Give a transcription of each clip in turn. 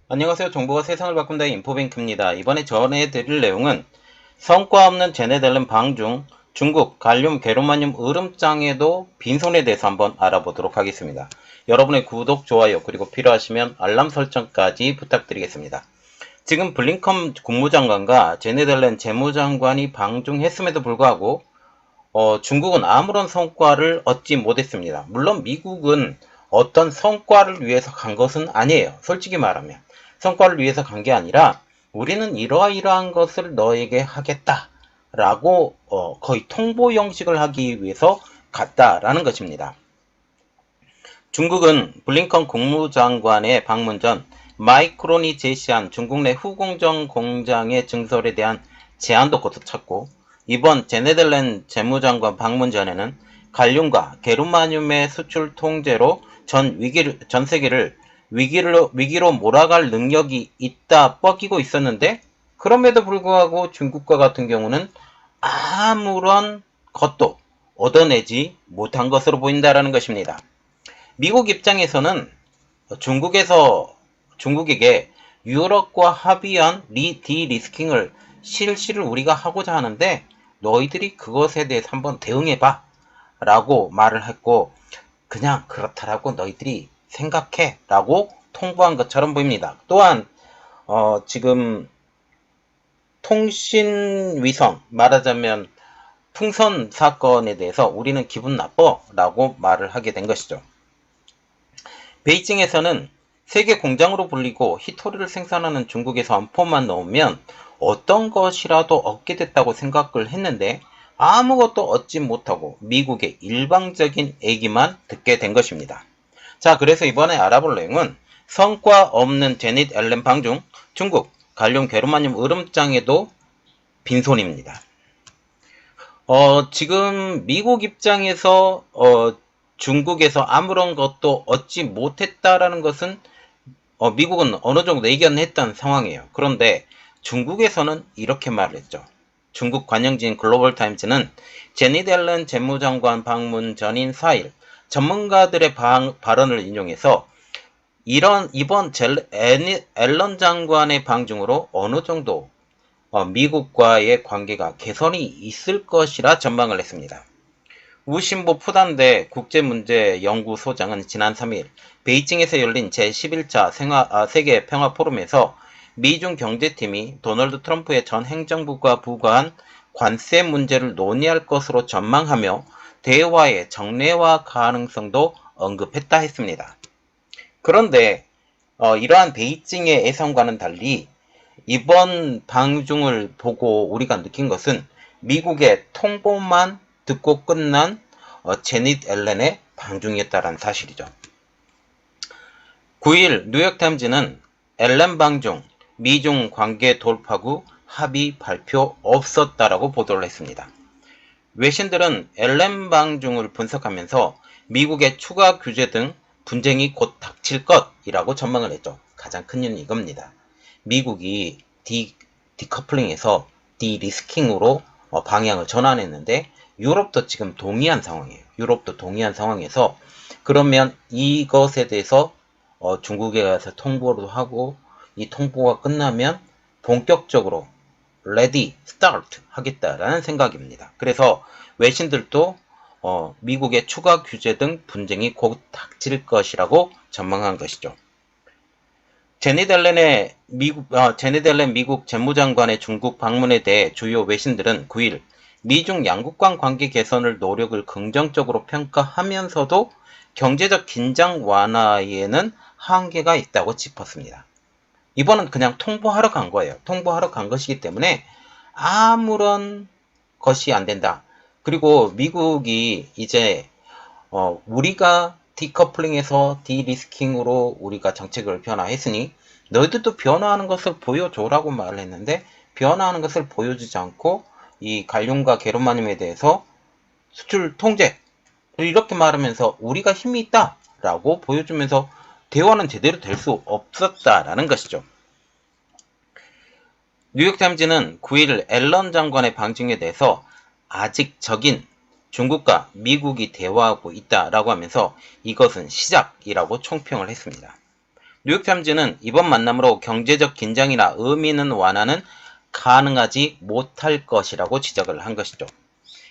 안녕하세요. 정보가 세상을 바꾼다의 인포뱅크입니다. 이번에 전해드릴 내용은 성과 없는 제네델름 방중, 중국 갈륨 게르마늄 으름장에도 빈손에 대해서 한번 알아보도록 하겠습니다. 여러분의 구독, 좋아요, 그리고 필요하시면 알람 설정까지 부탁드리겠습니다. 지금 블링컨 국무장관과 제네델렌 재무장관이 방중했음에도 불구하고 중국은 아무런 성과를 얻지 못했습니다. 물론 미국은 어떤 성과를 위해서 간 것은 아니에요. 솔직히 말하면. 성과를 위해서 간 게 아니라 우리는 이러이러한 것을 너에게 하겠다 라고 거의 통보 형식을 하기 위해서 갔다라는 것입니다. 중국은 블링컨 국무장관의 방문 전 마이크론이 제시한 중국 내 후공정 공장의 증설에 대한 제안도 거듭쳤고, 이번 제네델렌 재무장관 방문 전에는 갈륨과 게르마늄의 수출 통제로 전 세계를 위기로 몰아갈 능력이 있다 뻐기고 있었는데, 그럼에도 불구하고 중국과 같은 경우는 아무런 것도 얻어내지 못한 것으로 보인다라는 것입니다. 미국 입장에서는 중국에게 유럽과 합의한 디리스킹을 실시를 우리가 하고자 하는데 너희들이 그것에 대해서 한번 대응해봐 라고 말을 했고, 그냥 그렇다라고 너희들이 생각해 라고 통보한 것처럼 보입니다. 또한 지금 통신위성, 말하자면 풍선 사건에 대해서 우리는 기분 나빠 라고 말을 하게 된 것이죠. 베이징에서는 세계 공장으로 불리고 히토리를 생산하는 중국에서 엄포만 넣으면 어떤 것이라도 얻게 됐다고 생각을 했는데 아무것도 얻지 못하고 미국의 일방적인 얘기만 듣게 된 것입니다. 자, 그래서 이번에 알아볼 내용은 성과 없는 제닛 앨런 방중, 중국 갈륨 게르마늄 으름장에도 빈손입니다. 지금 미국 입장에서 중국에서 아무런 것도 얻지 못했다라는 것은 미국은 어느 정도 예견했던 상황이에요. 그런데 중국에서는 이렇게 말을 했죠. 중국 관영지인 글로벌타임즈는 제닛 앨런 재무장관 방문 전인 4일 전문가들의 발언을 인용해서 이번 앨런 장관의 방중으로 어느 정도 미국과의 관계가 개선이 있을 것이라 전망을 했습니다. 우신보 푸단대 국제문제연구소장은 지난 3일 베이징에서 열린 제11차 세계 평화 포럼에서 미중 경제팀이 도널드 트럼프의 전 행정부가 부과한 관세 문제를 논의할 것으로 전망하며 대화의 정례화 가능성도 언급했다 했습니다. 그런데 이러한 베이징의 예상과는 달리 이번 방중을 보고 우리가 느낀 것은 미국의 통보만 듣고 끝난 제닛 앨런의 방중이었다는 사실이죠. 9일 뉴욕타임즈는 앨런 방중, 미중 관계 돌파구 합의 발표 없었다라고 보도를 했습니다. 외신들은 앨런 방중을 분석하면서 미국의 추가 규제 등 분쟁이 곧 닥칠 것이라고 전망을 했죠. 가장 큰 이유는 이겁니다. 미국이 디커플링에서 디리스킹으로 방향을 전환했는데 유럽도 지금 동의한 상황이에요. 유럽도 동의한 상황에서 그러면 이것에 대해서 중국에 가서 통보를 하고 이 통보가 끝나면 본격적으로 레디, 스타트 하겠다라는 생각입니다. 그래서 외신들도 미국의 추가 규제 등 분쟁이 곧 닥칠 것이라고 전망한 것이죠. 제닛 앨런 미국 재무장관의 중국 방문에 대해 주요 외신들은 9일 미중 양국 간 관계 개선을 노력을 긍정적으로 평가하면서도 경제적 긴장 완화에는 한계가 있다고 짚었습니다. 이번은 그냥 통보하러 간 거예요. 통보하러 간 것이기 때문에 아무런 것이 안 된다. 그리고 미국이 이제 우리가 디커플링에서 디리스킹으로 우리가 정책을 변화했으니 너희들도 변화하는 것을 보여줘라고 말을 했는데 변화하는 것을 보여주지 않고 이 갈륨과 게르마늄에 대해서 수출 통제 이렇게 말하면서 우리가 힘이 있다 라고 보여주면서 대화는 제대로 될 수 없었다라는 것이죠. 뉴욕타임즈는 9일 앨런 장관의 방중에 대해서 아직 적인 중국과 미국이 대화하고 있다라고 하면서 이것은 시작이라고 총평을 했습니다. 뉴욕타임즈는 이번 만남으로 경제적 긴장이나 의미는 완화는 가능하지 못할 것이라고 지적을 한 것이죠.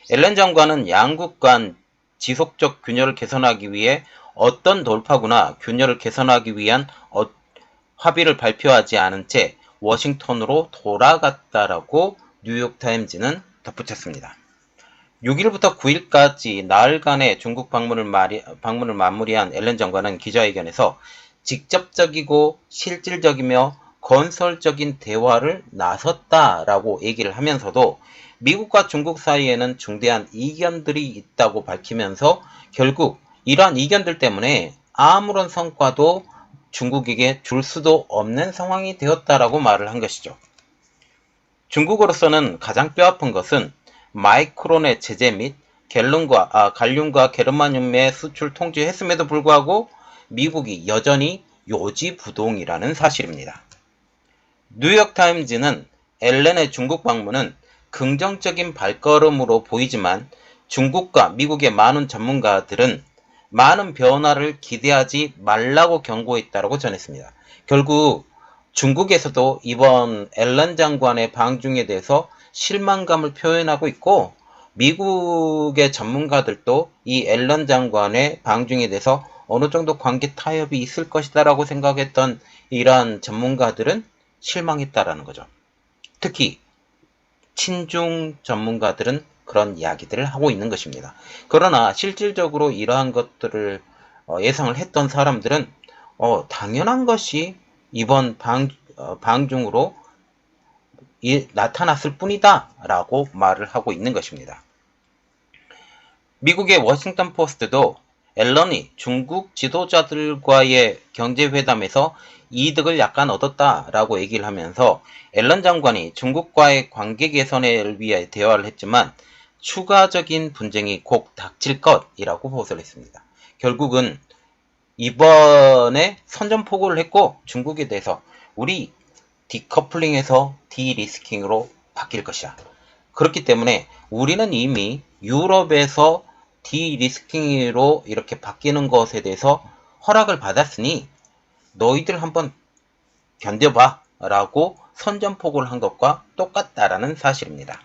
앨런 장관은 양국 간 지속적 균열을 개선하기 위해 어떤 돌파구나 균열을 개선하기 위한 합의를 발표하지 않은 채 워싱턴으로 돌아갔다라고 뉴욕타임즈는 덧붙였습니다. 6일부터 9일까지 나흘간의 중국 방문을 마무리한 앨런 장관은 기자회견에서 직접적이고 실질적이며 건설적인 대화를 나섰다라고 얘기를 하면서도 미국과 중국 사이에는 중대한 이견들이 있다고 밝히면서 결국 이러한 이견들 때문에 아무런 성과도 중국에게 줄 수도 없는 상황이 되었다라고 말을 한 것이죠. 중국으로서는 가장 뼈아픈 것은 마이크론의 제재 및 갈륨과 게르마늄의 수출 통제했음에도 불구하고 미국이 여전히 요지부동이라는 사실입니다. 뉴욕타임즈는 앨런의 중국 방문은 긍정적인 발걸음으로 보이지만 중국과 미국의 많은 전문가들은 많은 변화를 기대하지 말라고 경고했다고 전했습니다. 결국 중국에서도 이번 앨런 장관의 방중에 대해서 실망감을 표현하고 있고 미국의 전문가들도 이 앨런 장관의 방중에 대해서 어느 정도 관계 타협이 있을 것이다라고 생각했던 이러한 전문가들은 실망했다라는 거죠. 특히 친중 전문가들은 그런 이야기들을 하고 있는 것입니다. 그러나 실질적으로 이러한 것들을 예상을 했던 사람들은 당연한 것이 이번 방중으로 나타났을 뿐이다 라고 말을 하고 있는 것입니다. 미국의 워싱턴 포스트도 앨런이 중국 지도자들과의 경제회담에서 이득을 약간 얻었다라고 얘기를 하면서 앨런 장관이 중국과의 관계 개선을 위해 대화를 했지만 추가적인 분쟁이 곧 닥칠 것이라고 보도를 했습니다. 결국은 이번에 선전포고를 했고 중국에 대해서 우리 디커플링에서 디리스킹으로 바뀔 것이야. 그렇기 때문에 우리는 이미 유럽에서 디리스킹으로 이렇게 바뀌는 것에 대해서 허락을 받았으니 너희들 한번 견뎌봐 라고 선전포고를 한 것과 똑같다라는 사실입니다.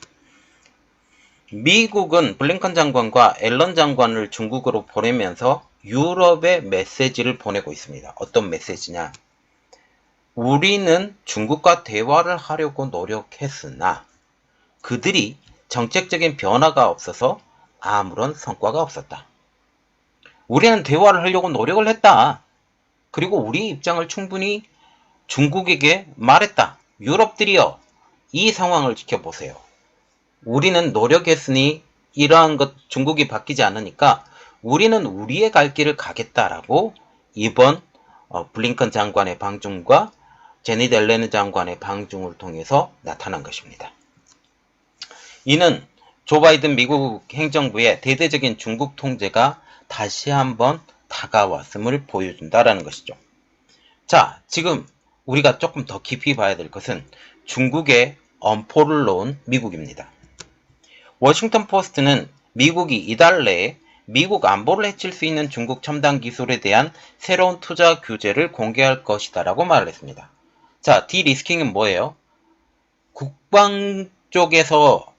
미국은 블링컨 장관과 앨런 장관을 중국으로 보내면서 유럽에 메시지를 보내고 있습니다. 어떤 메시지냐? 우리는 중국과 대화를 하려고 노력했으나 그들이 정책적인 변화가 없어서 아무런 성과가 없었다. 우리는 대화를 하려고 노력을 했다. 그리고 우리 입장을 충분히 중국에게 말했다. 유럽들이여, 이 상황을 지켜보세요. 우리는 노력했으니 이러한 것 중국이 바뀌지 않으니까 우리는 우리의 갈 길을 가겠다라고 이번 블링컨 장관의 방중과 제니드 앨런 장관의 방중을 통해서 나타난 것입니다. 이는 조 바이든 미국 행정부의 대대적인 중국 통제가 다시 한번 다가왔음을 보여준다라는 것이죠. 자, 지금 우리가 조금 더 깊이 봐야 될 것은 중국의 엄포를 놓은 미국입니다. 워싱턴 포스트는 미국이 이달 내에 미국 안보를 해칠 수 있는 중국 첨단 기술에 대한 새로운 투자 규제를 공개할 것이다 라고 말을 했습니다. 자, 디리스킹은 뭐예요? 국방 쪽에서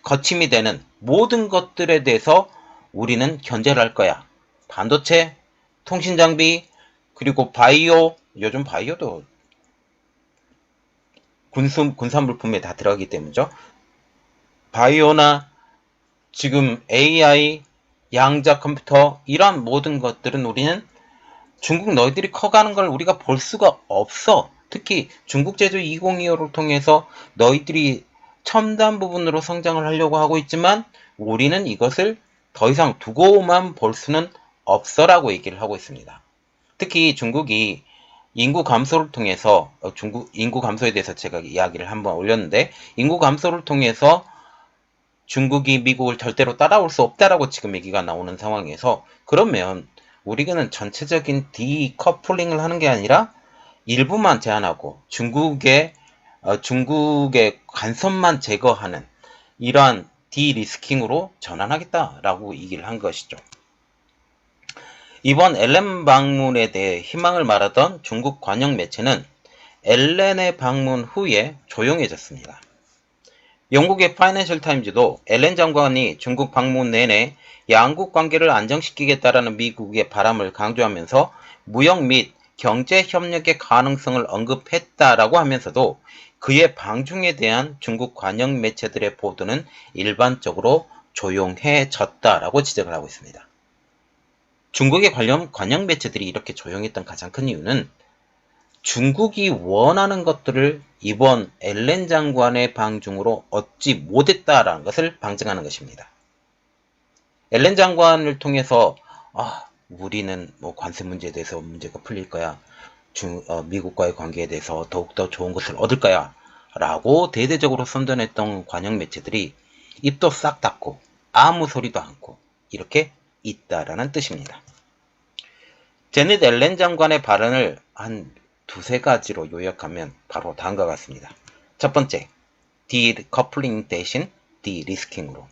거침이 되는 모든 것들에 대해서 우리는 견제를 할 거야. 반도체, 통신장비, 그리고 바이오, 요즘 바이오도 군산물품에 다 들어가기 때문이죠. 바이오나 지금 AI, 양자 컴퓨터 이런 모든 것들은 우리는 중국 너희들이 커가는 걸 우리가 볼 수가 없어. 특히 중국 제조 2025를 통해서 너희들이 첨단 부분으로 성장을 하려고 하고 있지만 우리는 이것을 더 이상 두고만 볼 수는 없어라고 얘기를 하고 있습니다. 특히 중국이 인구 감소를 통해서 인구 감소에 대해서 제가 이야기를 한번 올렸는데 인구 감소를 통해서 중국이 미국을 절대로 따라올 수 없다라고 지금 얘기가 나오는 상황에서 그러면 우리는 전체적인 디커플링을 하는 게 아니라 일부만 제한하고 중국의 간섭만 제거하는 이러한 디리스킹으로 전환하겠다라고 얘기를 한 것이죠. 이번 엘렌 방문에 대해 희망을 말하던 중국 관영 매체는 엘렌의 방문 후에 조용해졌습니다. 영국의 파이낸셜 타임즈도 엘렌 장관이 중국 방문 내내 양국 관계를 안정시키겠다라는 미국의 바람을 강조하면서 무역 및 경제 협력의 가능성을 언급했다라고 하면서도 그의 방중에 대한 중국 관영 매체들의 보도는 일반적으로 조용해졌다라고 지적을 하고 있습니다. 중국의 관영 매체들이 이렇게 조용했던 가장 큰 이유는 중국이 원하는 것들을 이번 엘렌 장관의 방중으로 얻지 못했다라는 것을 방증하는 것입니다. 엘렌 장관을 통해서 우리는 뭐 관세 문제에 대해서 문제가 풀릴 거야. 미국과의 관계에 대해서 더욱더 좋은 것을 얻을 거야. 라고 대대적으로 선전했던 관영 매체들이 입도 싹 닫고 아무 소리도 않고 이렇게 있다라는 뜻입니다. 제닛 앨런 장관의 발언을 한 두세 가지로 요약하면 바로 다음과 같습니다. 첫 번째, 디커플링 대신 디리스킹으로.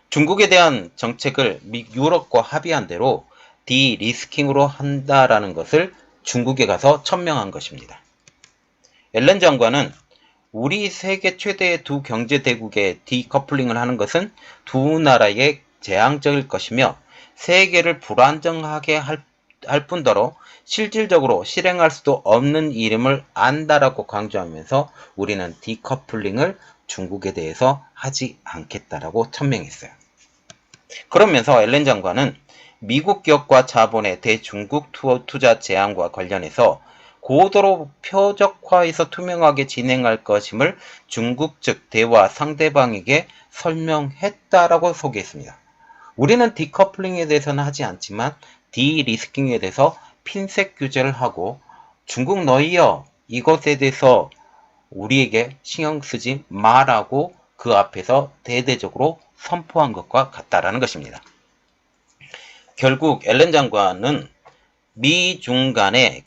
중국에 대한 정책을 유럽과 합의한 대로 디리스킹으로 한다라는 것을 중국에 가서 천명한 것입니다. 앨런 장관은 우리 세계 최대의 두 경제대국의 디커플링을 하는 것은 두 나라에 재앙적일 것이며 세계를 불안정하게 할 뿐더러 실질적으로 실행할 수도 없는 일임을 안다라고 강조하면서 우리는 디커플링을 중국에 대해서 하지 않겠다라고 천명했어요. 그러면서 앨런 장관은 미국 기업과 자본의 대중국 투자 제한과 관련해서 고도로 표적화해서 투명하게 진행할 것임을 중국 측 대화 상대방에게 설명했다라고 소개했습니다. 우리는 디커플링에 대해서는 하지 않지만 디리스킹에 대해서 핀셋 규제를 하고 중국 너희여 이것에 대해서 우리에게 신경 쓰지 마라고 그 앞에서 대대적으로 선포한 것과 같다라는 것입니다. 결국 앨런 장관은 미중 간의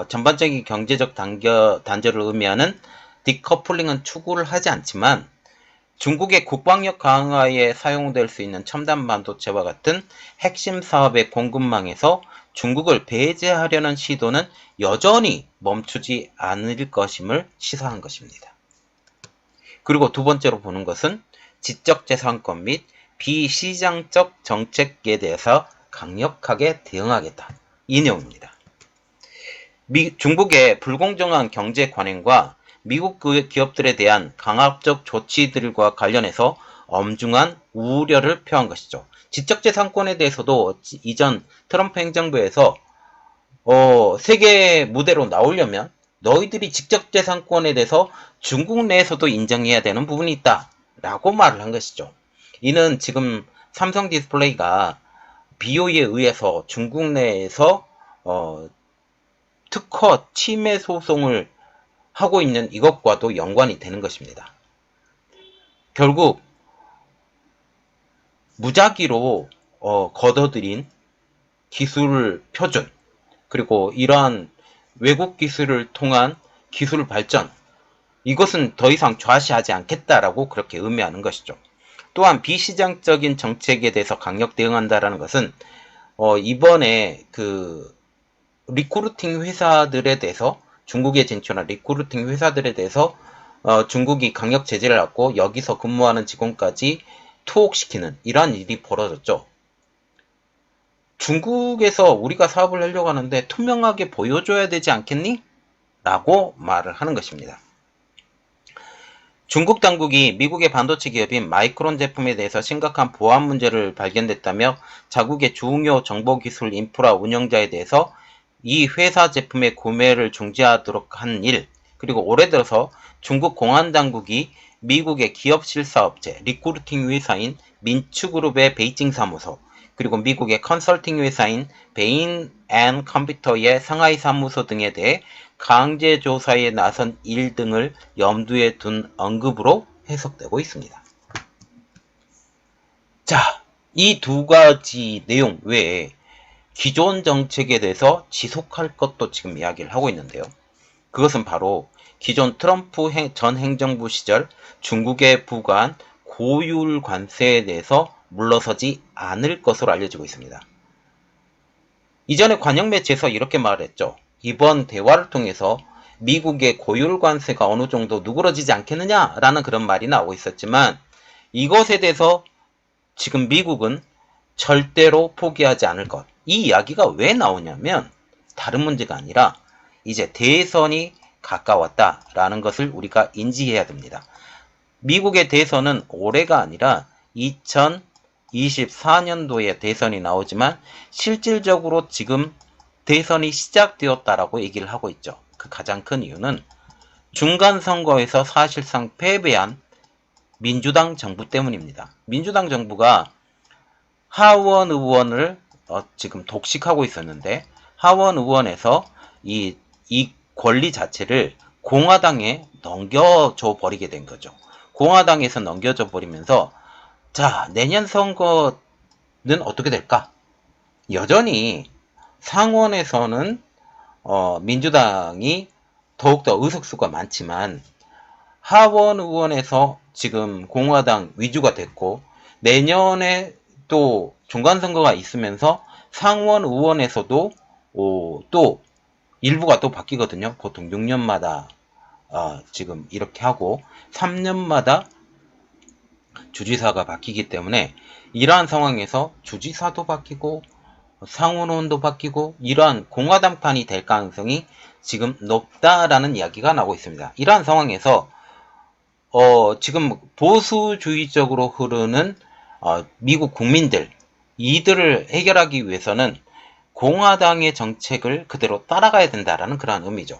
전반적인 경제적 단절을 의미하는 디커플링은 추구를 하지 않지만 중국의 국방력 강화에 사용될 수 있는 첨단 반도체와 같은 핵심 사업의 공급망에서 중국을 배제하려는 시도는 여전히 멈추지 않을 것임을 시사한 것입니다. 그리고 두 번째로 보는 것은 지적재산권 및 비시장적 정책에 대해서 강력하게 대응하겠다. 이 내용입니다. 중국의 불공정한 경제 관행과 미국 기업들에 대한 강압적 조치들과 관련해서 엄중한 우려를 표한 것이죠. 지적재산권에 대해서도 이전 트럼프 행정부에서 세계 무대로 나오려면 너희들이 지적재산권에 대해서 중국 내에서도 인정해야 되는 부분이 있다 라고 말을 한 것이죠. 이는 지금 삼성 디스플레이가 BOE에 의해서 중국 내에서 특허 침해 소송을 하고 있는 이것과도 연관이 되는 것입니다. 결국 무작위로 걷어들인 기술 표준 그리고 이러한 외국 기술을 통한 기술 발전 이것은 더 이상 좌시하지 않겠다라고 그렇게 의미하는 것이죠. 또한 비시장적인 정책에 대해서 강력 대응한다라는 것은 이번에 그 리크루팅 회사들에 대해서 중국에 진출한 리크루팅 회사들에 대해서 중국이 강력 제재를 하고 여기서 근무하는 직원까지 투옥시키는 이러한 일이 벌어졌죠. 중국에서 우리가 사업을 하려고 하는데 투명하게 보여줘야 되지 않겠니? 라고 말을 하는 것입니다. 중국 당국이 미국의 반도체 기업인 마이크론 제품에 대해서 심각한 보안 문제를 발견됐다며 자국의 중요 정보기술 인프라 운영자에 대해서 이 회사 제품의 구매를 중지하도록 한 일, 그리고 올해 들어서 중국 공안당국이 미국의 기업 실사업체, 리크루팅 회사인 민추그룹의 베이징 사무소, 그리고 미국의 컨설팅 회사인 베인 앤 컴퓨터의 상하이 사무소 등에 대해 강제 조사에 나선 일 등을 염두에 둔 언급으로 해석되고 있습니다. 자, 이 두 가지 내용 외에 기존 정책에 대해서 지속할 것도 지금 이야기를 하고 있는데요. 그것은 바로 기존 트럼프 전 행정부 시절 중국에 부과한 고율 관세에 대해서 물러서지 않을 것으로 알려지고 있습니다. 이전에 관영 매체에서 이렇게 말했죠. 이번 대화를 통해서 미국의 고율 관세가 어느 정도 누그러지지 않겠느냐라는 그런 말이 나오고 있었지만 이것에 대해서 지금 미국은 절대로 포기하지 않을 것. 이 이야기가 왜 나오냐면 다른 문제가 아니라 이제 대선이 가까웠다라는 것을 우리가 인지해야 됩니다. 미국의 대선은 올해가 아니라 2024년도에 대선이 나오지만 실질적으로 지금 대선이 시작되었다라고 얘기를 하고 있죠. 그 가장 큰 이유는 중간선거에서 사실상 패배한 민주당 정부 때문입니다. 민주당 정부가 하원 의원을 지금 독식하고 있었는데 하원 의원에서 이 권리 자체를 공화당에 넘겨줘 버리게 된 거죠. 공화당에서 넘겨줘 버리면서 자, 내년 선거는 어떻게 될까? 여전히 상원에서는 민주당이 더욱더 의석수가 많지만 하원 의원에서 지금 공화당 위주가 됐고 내년에 또 중간선거가 있으면서 상원 의원에서도 또 일부가 또 바뀌거든요. 보통 6년마다 지금 이렇게 하고 3년마다 주지사가 바뀌기 때문에 이러한 상황에서 주지사도 바뀌고 상원의원도 바뀌고 이러한 공화당판이 될 가능성이 지금 높다라는 이야기가 나오고 있습니다. 이러한 상황에서 지금 보수주의적으로 흐르는 미국 국민들 이들을 해결하기 위해서는 공화당의 정책을 그대로 따라가야 된다라는 그러한 의미죠.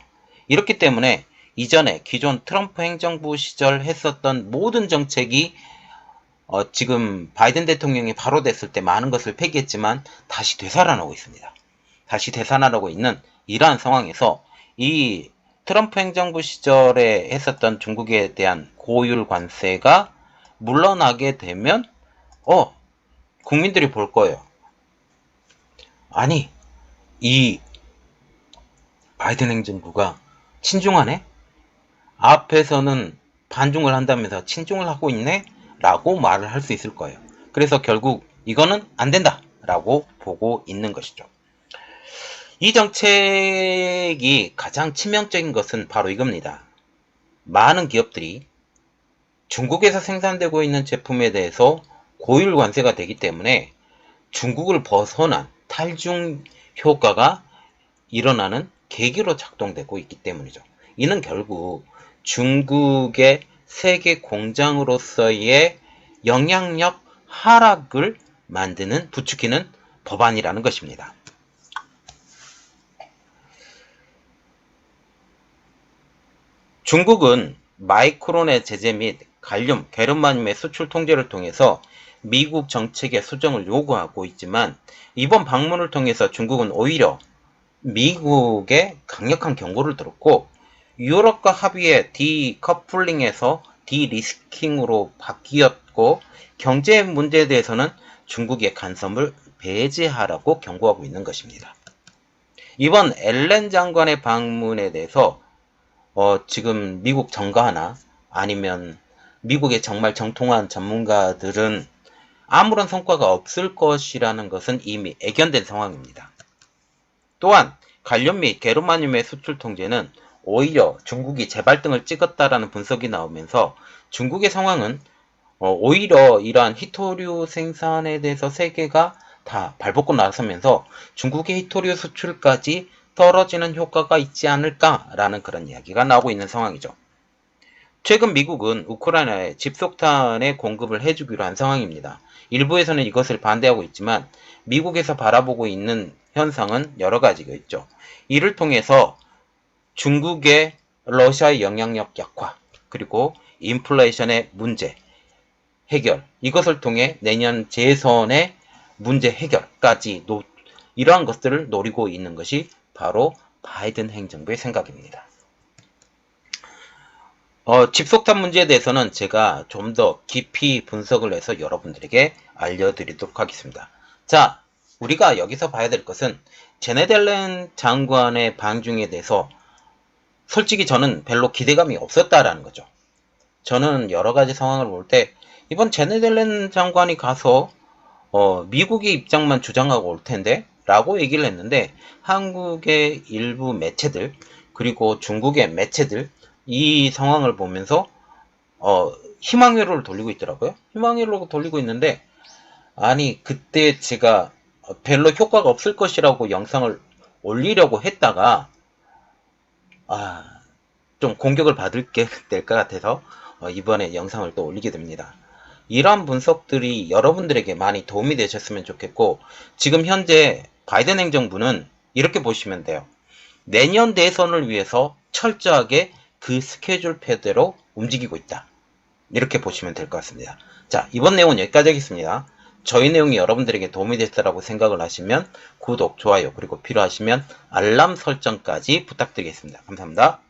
이렇기 때문에 이전에 기존 트럼프 행정부 시절 했었던 모든 정책이 지금 바이든 대통령이 바로 됐을 때 많은 것을 폐기했지만 다시 되살아나고 있습니다. 다시 되살아나고 있는 이러한 상황에서 이 트럼프 행정부 시절에 했었던 중국에 대한 고율 관세가 물러나게 되면 국민들이 볼 거예요. 아니, 이 바이든 행정부가 친중하네? 앞에서는 반중을 한다면서 친중을 하고 있네? 라고 말을 할 수 있을 거예요. 그래서 결국 이거는 안 된다 라고 보고 있는 것이죠. 이 정책이 가장 치명적인 것은 바로 이겁니다. 많은 기업들이 중국에서 생산되고 있는 제품에 대해서 고율 관세가 되기 때문에 중국을 벗어난 탈중 효과가 일어나는 계기로 작동되고 있기 때문이죠. 이는 결국 중국의 세계 공장으로서의 영향력 하락을 만드는 부추기는 법안이라는 것입니다. 중국은 마이크론의 제재 및 갈륨, 게르마늄의 수출 통제를 통해서 미국 정책의 수정을 요구하고 있지만 이번 방문을 통해서 중국은 오히려 미국의 강력한 경고를 들었고 유럽과 합의의 디커플링에서 디리스킹으로 바뀌었고 경제 문제에 대해서는 중국의 간섭을 배제하라고 경고하고 있는 것입니다. 이번 앨런 장관의 방문에 대해서 지금 미국 정가나 아니면 미국의 정말 정통한 전문가들은 아무런 성과가 없을 것이라는 것은 이미 애견된 상황입니다. 또한 갈륨 및 게르마늄의 수출 통제는 오히려 중국이 재발등을 찍었다라는 분석이 나오면서 중국의 상황은 오히려 이러한 히토류 생산에 대해서 세계가 다 발벗고 나서면서 중국의 히토류 수출까지 떨어지는 효과가 있지 않을까라는 그런 이야기가 나오고 있는 상황이죠. 최근 미국은 우크라이나에 집속탄의 공급을 해주기로 한 상황입니다. 일부에서는 이것을 반대하고 있지만 미국에서 바라보고 있는 현상은 여러 가지가 있죠. 이를 통해서 중국의 러시아의 영향력 약화, 그리고 인플레이션의 문제 해결, 이것을 통해 내년 재선의 문제 해결까지 이러한 것들을 노리고 있는 것이 바로 바이든 행정부의 생각입니다. 집속탄 문제에 대해서는 제가 좀 더 깊이 분석을 해서 여러분들에게 알려드리도록 하겠습니다. 자, 우리가 여기서 봐야 될 것은 제넷 옐런 장관의 방중에 대해서 솔직히 저는 별로 기대감이 없었다라는 거죠. 저는 여러 가지 상황을 볼 때 이번 제넷 옐런 장관이 가서 미국의 입장만 주장하고 올 텐데 라고 얘기를 했는데 한국의 일부 매체들 그리고 중국의 매체들 이 상황을 보면서 희망회로를 돌리고 있더라고요. 희망회로를 돌리고 있는데 아니 그때 제가 별로 효과가 없을 것이라고 영상을 올리려고 했다가 좀 공격을 받게 될 것 같아서 이번에 영상을 또 올리게 됩니다. 이러한 분석들이 여러분들에게 많이 도움이 되셨으면 좋겠고 지금 현재 바이든 행정부는 이렇게 보시면 돼요. 내년 대선을 위해서 철저하게 그 스케줄표대로 움직이고 있다. 이렇게 보시면 될 것 같습니다. 자, 이번 내용은 여기까지 하겠습니다. 저희 내용이 여러분들에게 도움이 됐다고 생각을 하시면 구독, 좋아요, 그리고 필요하시면 알람 설정까지 부탁드리겠습니다. 감사합니다.